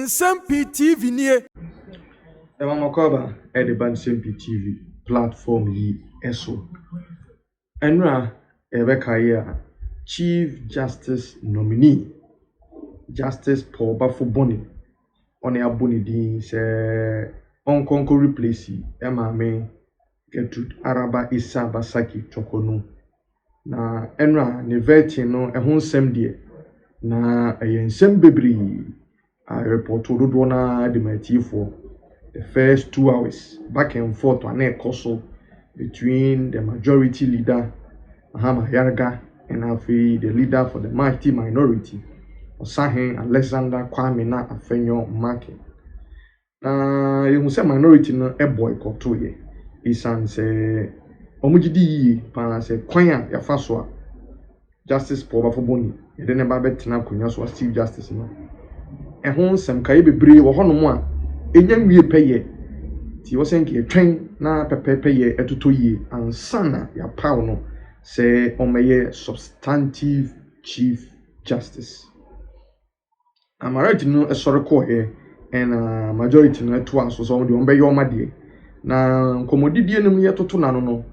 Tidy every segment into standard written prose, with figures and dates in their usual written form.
Nsem-Pii TV nie. Makoba at the Nsem-Pii TV platform yi eso. Enra Ebeka Chief Justice nominee Justice Paul Baffoe-Bonnie on a boni din se on konko replace Emma me Gertrude Araba Isa Basaki Torkonoo na enra ne veti no ehun sem de na ensem bebri a report do na de matifo the first 2 hours back and forth on a coso between the majority leader Mahama Yarga and the leader for the minority Osahen Alexander Kwame na Afenyo Market. You say minority no a boycott to ye. Isan say omujidi pa say kwanya ya faswa Justice Paul Baffoe-Bonnie ye de neba betina kunya so Chief Justice no. Ehon Nsem-Pii bebre wo hono a enyam wie peye ti wo senke twen na pepepe ye etoto yi ansana ya paw no say omeye substantive Chief Justice. Majority no esore ko here and majority no to aso so de ombe yo made na komodidie no ye toto na no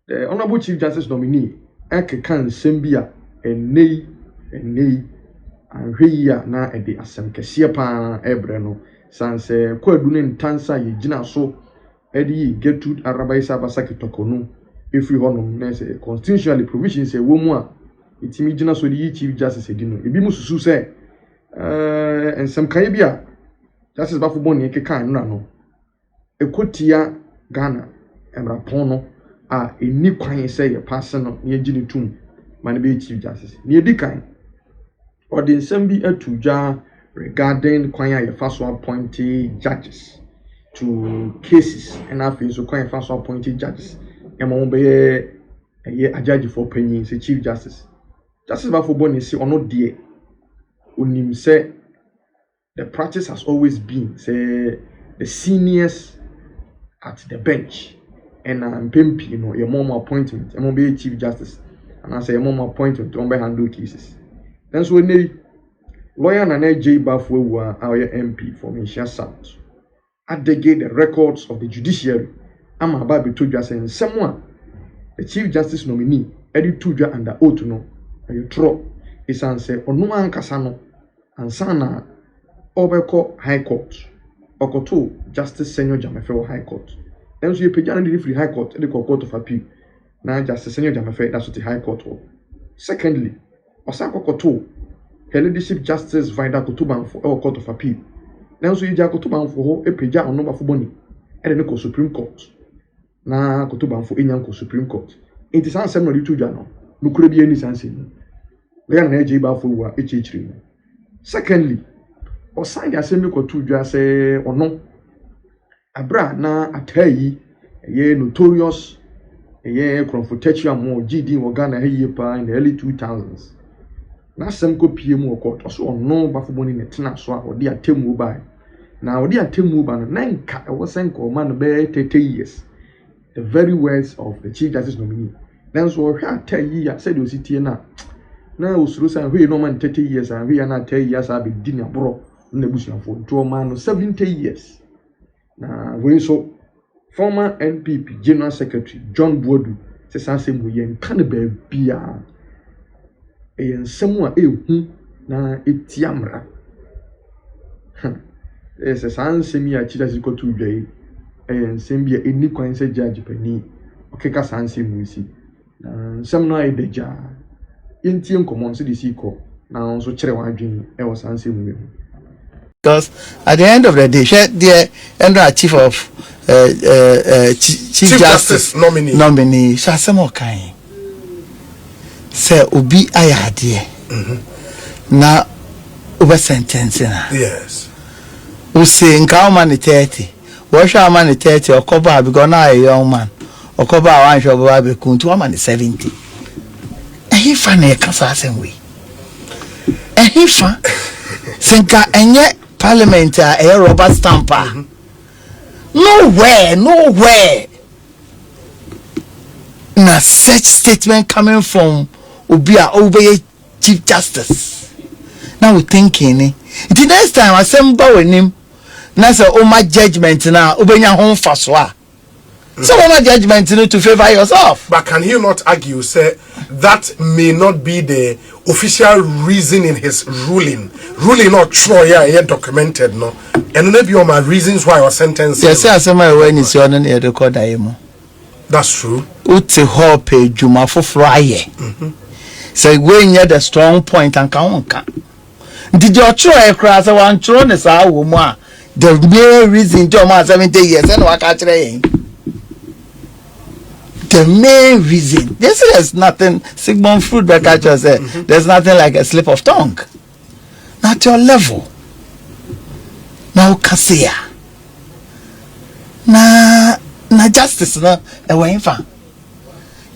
the honorable Chief Justice nominee ekeka nsem bia enei anhweya na ede asem kese pa ebre no sanse kwadu ne ntansa ye gina so ede Gertrude Araba Isa Basaki Torkonoo every honum na say constitutionally provisions e wo mu a itimi gina so de Chief Justice edi no ebi mususu say Nsem-Pii bia Justice Baffoe-Bonnie ekeka no ekotia Ghana emra pono a eni kwan say ye pass no ye gini tum man be Chief Justice ni edi kan or the nsem bi atuja regarding kwan ye first appointed judges to cases and after so kwan first appointed judges emo be ye a judge for penny say Chief Justice Baffoe-Bonnie say ono de onim say the practice has always been say the seniors at the bench and Nsem-Pii you know your mom appointment e mo be Chief Justice and I say your mom appointment on be handle cases then so any lawyer na J Baffoe our MP for Misha South adegate the records of the judiciary ama ba be told just say someone the Chief Justice nominee edi tudwa under oath no you throw is say onu ankasa no ansana obeko high court okoto Justice Senior Jamefe High Court then so you page the free High Court the court of appeal na Justice Senior Jamefe that's what the High Court. Secondly osako koto her leadership Justice Vida Kotubanfo court of appeal then so you ja Kotubanfo ho e page on Baffoe-Bonnie e de ko Supreme Court na Kotubanfo enyanko Supreme Court it is ansem no di tudwa no nukure bi eni sanse ni le na J Baffoe echichiri. Secondly osan ya semi ko tudwa say ono abra na atayi ye notorious ye confrontation mo GD wo Ghana he pa in the early 2000s na sem ko pie mu court so ono Baffoe-Bonnie ne tena so a odi atemu ba na odi atemu ba no nanka e wo senko ma no be 30 years the very words of the Chief Justice nominee then so hwa atayi ya said o sitie na usuru san hwe no man 30 years and hwe na 10 years abi di na bro na busuafo to man no 70 years na we so former NPP General Secretary John Boadu se sanse mu ye nkan ba bia e nsem a ehu na etiamra se sanse mi a chira siko tu dwai nsem bia eni kwan se judge pani okeka sanse mu si na nsem no edeja yentiem common se disiko na so kire wadwen e wo sanse mu. Because at the end of the day, the chief of Chief Justice nominee, Shasemo Kai say Ubi Ayadie. Na over sentence na. Yes. We say in Kaumani 30. Wash our money 30 or cover because now a young man. Or cover one shop of Kuntu man 70. And he funny a casting way. And he fan Senka and yet Parliament a Robert Stamper. Nowhere. Na such statement coming from Obia Obey Chief Justice. Now we thinking the next time I semba with him na say my judgment na obenya ho mfaso so my judgment to favor yourself. But can he not argue say that may not be the official reason in his ruling not true documented no and maybe all my reasons why I was sentenced. Yes, asema when is your name record am. That's true. Uti ho pe juma foforo aye. So when you the strong point and ka did your try cross one throne is our woman the main reason to ma 70 years and what catch the main reason this is nothing Sigmund Freud catcher said there's nothing like a slip of tongue not your level now kasia na justice na e wen fa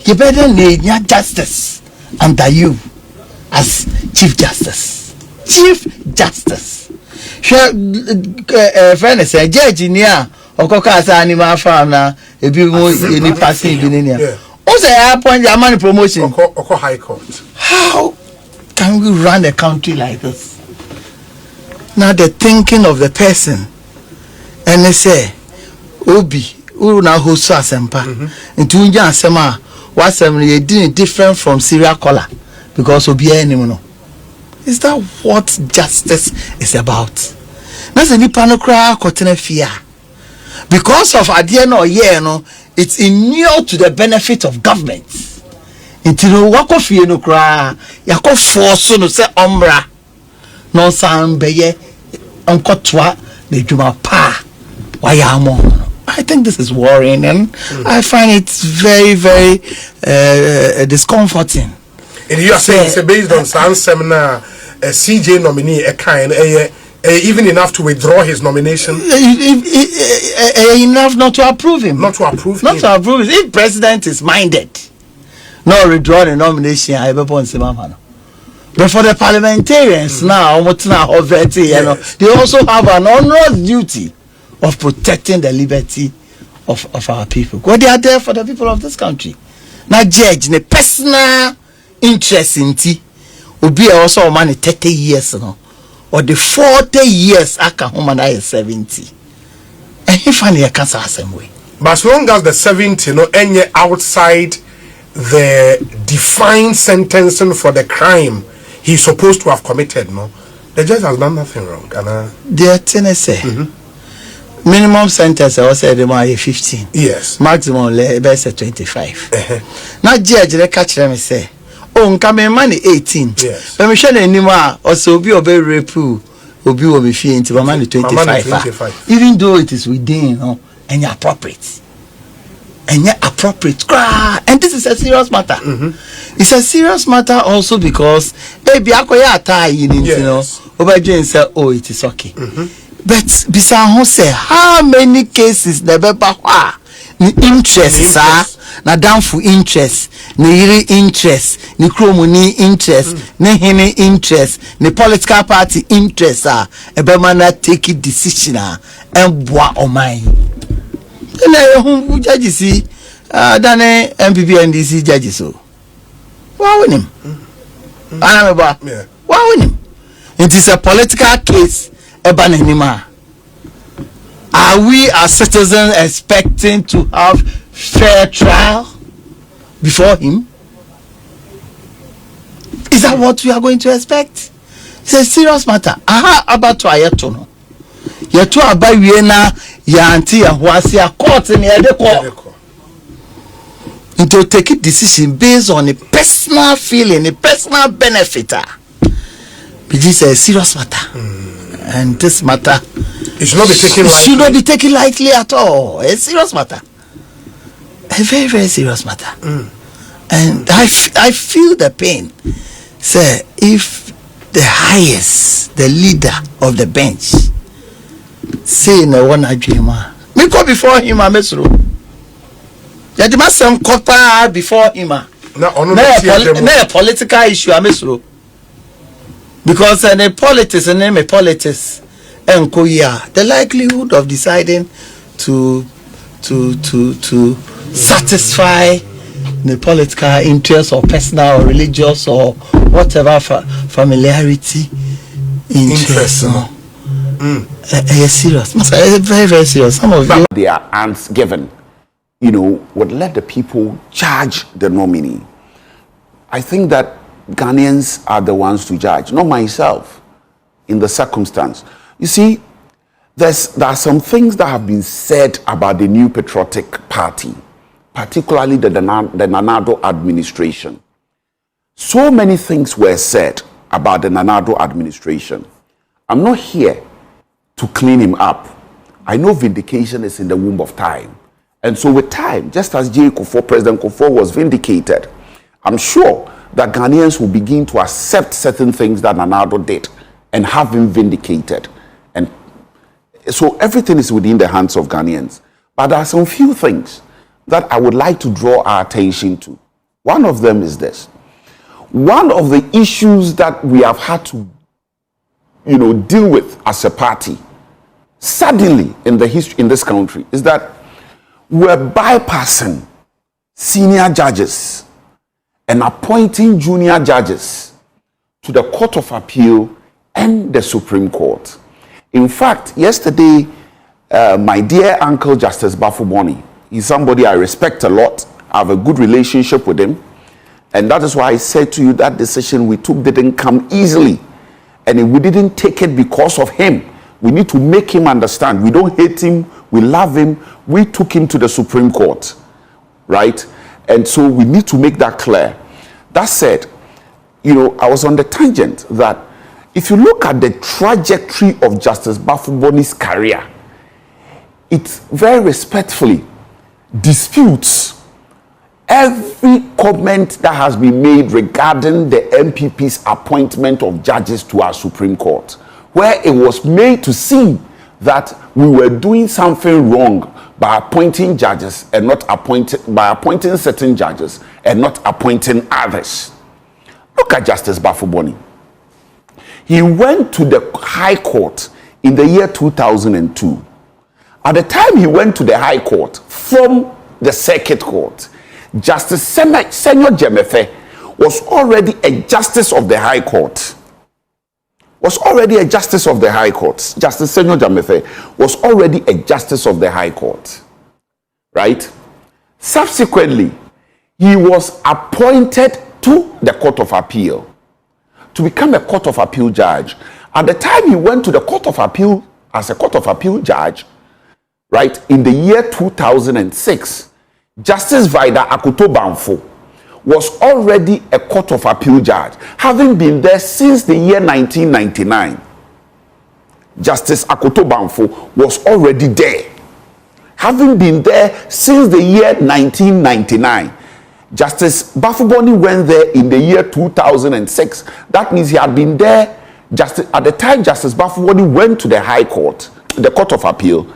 you better need your justice under you as chief justice friend say judge ni okoka asa animal farm na ebi mo any passing bi ni o say appoint your money promotion oko high court. How can we run a country like this? Now the thinking of the person and they say obi uru na host asempa nti unja asema wasem ye different from serial caller because obi anim no. Is that what justice is about? That's any panocra cotton fear. Because of idea no year no, it's immune to the benefit of government. Until wako fear no cry, yako force no say ombra. No sambeye unkotwa the juma pa wayamo. I think this is worrying and I find it very, very discomforting. And you are saying it's based on some seminar CJ nominee a kind even enough to withdraw his nomination, enough not to approve him. Not to approve If president is minded, no withdraw the nomination. I be on Nsem-Pii. But for the parliamentarians now, they also have an onerous duty of protecting the liberty of our people. Because they are there for the people of this country. Now, judge the personal interest in tea will be also money 30 years no, or the 40 years aka home is 70. And he finally can say same way. But as long as the 70 no any outside the defined sentencing for the crime he's supposed to have committed, no, the judge has done nothing wrong. The Tennessee minimum sentence I was said 15. Yes. Maximum say 25. Now judge they catch them say, oh, come money 18. Yes. But me share anymore also be rape obi will be fee into money 25. Even though it is within and appropriate. And appropriate. And this is a serious matter. It's a serious matter also because Obajo say, oh, it is okay. But Bisaho say, how many cases never ni interest na downful interest ni yiri interest ni kromuni interest ni hini interest ni political party interest ebema na take decision enboa omai na ehun judge si dane MPP NDC judge so wa win him anameba wa win him. It is a political case eba na nima. Are we as citizens expecting to have fair trial before him? Is that what we are going to expect? It's a serious matter. Aha about to ayeto no. Yeto abawie na ya anti ya hwase a court in edeko. To take a decision based on a personal feeling, a personal benefit. It is a serious matter. And this matter it should not be taken lightly. Should not be taken lightly at all. A serious matter. A very, very serious matter. And I feel the pain. Sir, if the highest, the leader of the bench, say no one ajima, me go before him, Mesro. Yadi masem kota before him. Na a political issue, Mesro. Because the politics and name a politics and the likelihood of deciding to satisfy the political interest or personal or religious or whatever familiarity interest. Serious. Very, very serious. Some of you, their hands given, would let the people judge the nominee. I think that Ghanaians are the ones to judge, not myself, in the circumstance. You see, there are some things that have been said about the New Patriotic Party, particularly the Nanado administration. So many things were said about the Nanado administration. I'm not here to clean him up. I know vindication is in the womb of time. And so with time, just as President Kufuor was vindicated, I'm sure that Ghanaians will begin to accept certain things that Nanado did and have him vindicated. And so everything is within the hands of Ghanaians. But there are some few things that I would like to draw our attention to. One of them is this. One of the issues that we have had to, deal with as a party, suddenly in the history in this country, is that we're bypassing senior judges and appointing junior judges to the Court of Appeal and the Supreme Court. In fact, yesterday, my dear uncle, Justice Baffoe-Bonnie, he's somebody I respect a lot. I have a good relationship with him. And that is why I said to you that decision we took didn't come easily. And we didn't take it because of him. We need to make him understand. We don't hate him. We love him. We took him to the Supreme Court. Right? And so we need to make that clear. That said, I was on the tangent that if you look at the trajectory of Justice Baffoe-Bonnie's career, it very respectfully disputes every comment that has been made regarding the MPP's appointment of judges to our Supreme Court, where it was made to seem that we were doing something wrong by appointing judges and not appointing certain judges and not appointing others. Look at Justice Baffoe-Bonnie. He went to the High Court in the year 2002. At the time he went to the High Court from the Circuit Court, Justice Senior Jemefe was already a justice of the High Court. Justice Senior Jemefe was already a justice of the High Court. Right? Subsequently, he was appointed to the Court of Appeal to become a Court of Appeal judge. At the time he went to the Court of Appeal as a Court of Appeal judge, right, in the year 2006, Justice Vida Akoto-Bamfo was already a Court of Appeal judge, having been there since the year 1999. Justice Akoto-Bamfo was already there, having been there since the year 1999. Justice Baffoe-Bonnie went there in the year 2006. That means he had been there at the time Justice Baffoe-Bonnie went to the High Court, the Court of Appeal.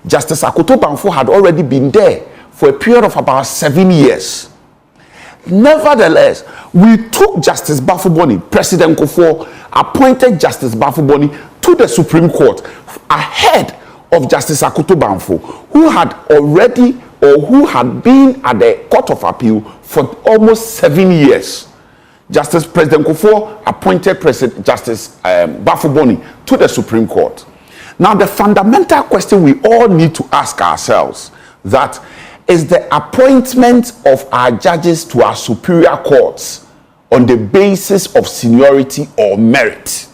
Justice Akoto-Bamfo had already been there for a period of about 7 years. Nevertheless, we took Justice Baffoe-Bonnie, President Kufuor appointed Justice Baffoe-Bonnie to the Supreme Court ahead of Justice Akoto-Bamfo, who had been at the Court of Appeal for almost 7 years. President Kufuor appointed Justice Baffoe-Bonnie to the Supreme Court. Now, the fundamental question we all need to ask ourselves that is the appointment of our judges to our superior courts on the basis of seniority or merit.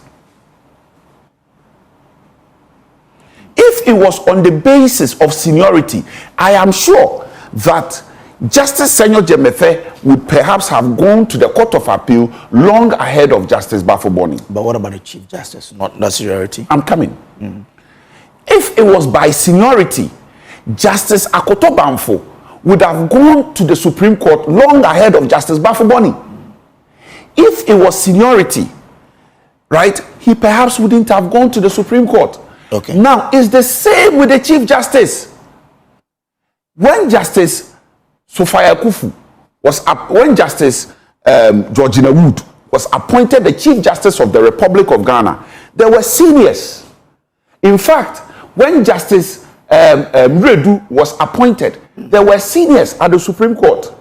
If it was on the basis of seniority, I am sure that Justice Senior Jemefe would perhaps have gone to the Court of Appeal long ahead of Justice Baffoe-Bonnie. But what about the Chief Justice, not the seniority? I'm coming. If it was by seniority, Justice Akoto-Bamfo would have gone to the Supreme Court long ahead of Justice Baffoe-Bonnie. If it was seniority, right, he perhaps wouldn't have gone to the Supreme Court. Okay. Now, it's the same with the Chief Justice. When Justice Sophia Kufu when Justice Georgina Wood was appointed the Chief Justice of the Republic of Ghana, there were seniors. In fact, when Justice Mredu was appointed, there were seniors at the Supreme Court,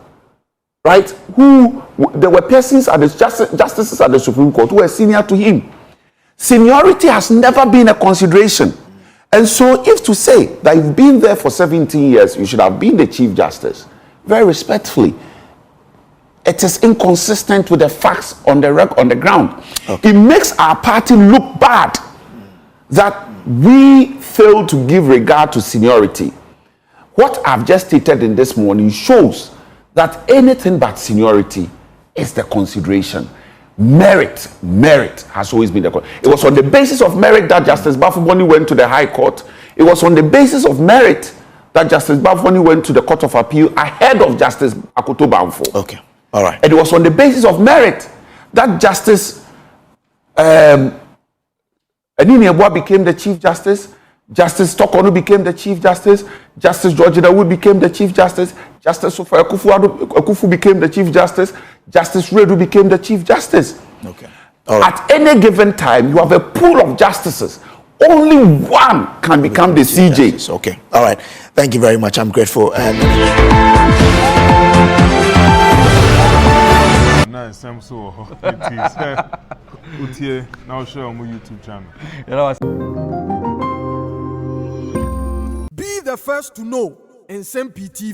right? There were persons at the justices at the Supreme Court who were senior to him. Seniority has never been a consideration. And so if to say that you've been there for 17 years, you should have been the Chief Justice, very respectfully, it is inconsistent with the facts on the ground. Okay. It makes our party look bad that we fail to give regard to seniority. What I've just stated in this morning shows that anything but seniority is the consideration. Merit has always been the. It was on the basis of merit that Justice Baffoe-Bonnie went to the High Court. It was on the basis of merit that Justice Baffoe-Bonnie went to the Court of Appeal ahead of Justice Baffoe. Okay, all right. And it was on the basis of merit that Justice Anini Abua became the Chief Justice. Justice Torkonoo became the Chief Justice. Justice Georgina Wood became the Chief Justice. Justice Sofa Akufu became the Chief Justice. Justice Redu became the Chief Justice. Okay. All right. At any given time, you have a pool of justices. Only one can become the CJ. Justice. Okay. All right. Thank you very much. I'm grateful. And now share on my YouTube channel. Be the first to know Nsem-Pii TV.